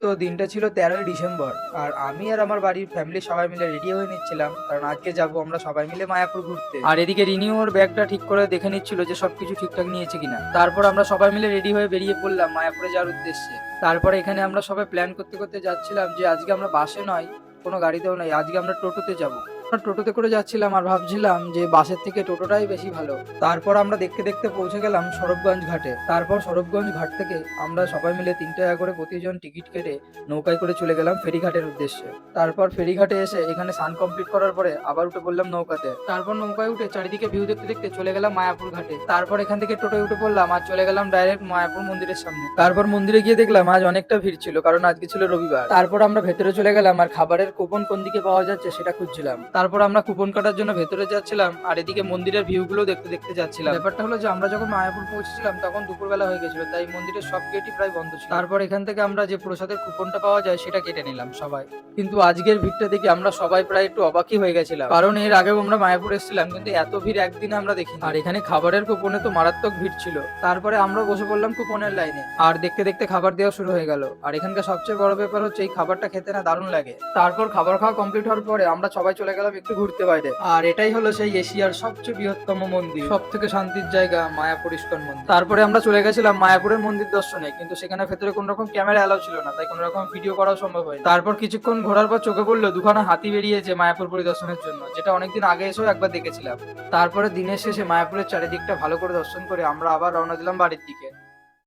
তো দিনটা ছিল 13ই ডিসেম্বর। আর আমি আর আমার বাড়ির ফ্যামিলি সবাই মিলে রেডি হয়ে নিচ্ছিলাম, কারণ আজকে যাব আমরা সবাই মিলে মায়াপুর ঘুরতে। আর এদিকে রিনিউ ওর ব্যাগটা ঠিক করে দেখে নিচ্ছিল যে সবকিছু ঠিকঠাক নিয়েছে কিনা। তারপর আমরা সবাই মিলে রেডি হয়ে বেরিয়ে পড়লাম মায়াপুরে যাওয়ার উদ্দেশ্যে। তারপরে এখানে আমরা সবাই প্ল্যান করতে করতে যাচ্ছিলাম যে আজকে আমরা বাসে নয়, কোনো গাড়িতেও নয়, আজকে আমরা টোটোতে যাব। আমরা টোটোতে করে যাচ্ছিলাম আর ভাবছিলাম যে বাসের থেকে টোটোটাই বেশি ভালো। তারপর আমরা দেখতে দেখতে পৌঁছে গেলাম সরবগঞ্জ ঘাটে। তারপর সরবগঞ্জ ঘাট থেকে আমরা সবাই মিলে 3 টাকা করে প্রতিজন টিকিট কেটে নৌকায় করে চলে গেলাম ফেরিঘাটের উদ্দেশ্যে। তারপর ফেরিঘাটে এসে এখানে স্নান কমপ্লিট করার পরে আবার উঠে পড়লাম নৌকাতে। তারপর নৌকায় উঠে চারিদিকে ভিউ দেখতে দেখতে চলে গেলাম মায়াপুর ঘাটে। তারপর এখান থেকে টোটোয় উঠে পড়লাম আর চলে গেলাম ডাইরেক্ট মায়াপুর মন্দিরের সামনে। তারপর মন্দিরে গিয়ে দেখলাম আজ অনেকটা ভিড় ছিল, কারণ আজকে ছিল রবিবার। তারপর আমরা ভেতরে চলে গেলাম আর খাবারের কুপন কোন দিকে পাওয়া যাচ্ছে সেটা খুঁজছিলাম। তারপর আমরা কুপন কাটার জন্য ভেতরে যাচ্ছিলাম আর এদিকে মন্দিরের ভিউ গুলো দেখতে দেখতে যাচ্ছিলাম। ব্যাপারটা হলো যে আমরা যখন মায়াপুর পৌঁছেছিলাম তখন দুপুরবেলা হয়ে গেছিল, তাই মন্দিরের সব গেটই প্রায় বন্ধ ছিল। তারপর এখান থেকে আমরা যে প্রসাদের কুপনটা পাওয়া যায় সেটা কেটে নিলাম সবাই। কিন্তু আজকের ভিড়টা দেখে আমরা সবাই প্রায় একটু অবাকই হয়ে গেছিলাম, কারণ এর আগেও আমরা মায়াপুর এসেছিলাম কিন্তু এত ভিড় একদিনে আমরা দেখিনি। আর এখানে খাবারের কুপনে তো মারাত্মক ভিড় ছিল। তারপরে আমরা বসে পড়লাম কুপনের লাইনে আর দেখতে দেখতে খাবার দেওয়া শুরু হয়ে গেল। আর এখানকার সবচেয়ে বড় ব্যাপার হচ্ছে এই খাবারটা খেতে না দারুণ লাগে। তারপর খাবার খাওয়া কমপ্লিট হওয়ার পরে আমরা সবাই চলে গেলাম একটু ঘুরতে বাইরে। আর এটাই হলো সেই এশিয়ার সবচেয়ে বৃহত্তম মন্দির, সব থেকে শান্তির জায়গা মায়াপুর ইস্কন মন্দির। তারপরে আমরা চলে গেছিলাম মায়াপুরের মন্দির দর্শনে, কিন্তু সেখানে ভেতরে কোন রকম ক্যামেরা এলাও ছিল না, তাই কোন রকম ভিডিও করা সম্ভব হয়। তারপর কিছুক্ষণ ঘোরার পর চোখে পড়লো দুখানা হাতি বেরিয়েছে মায়াপুর পরিদর্শনের জন্য, যেটা অনেকদিন আগে এসেও একবার দেখেছিলাম। তারপরে দিনের শেষে মায়াপুরের চারিদিকটা ভালো করে দর্শন করে আমরা আবার রওনা দিলাম বাড়ির দিকে।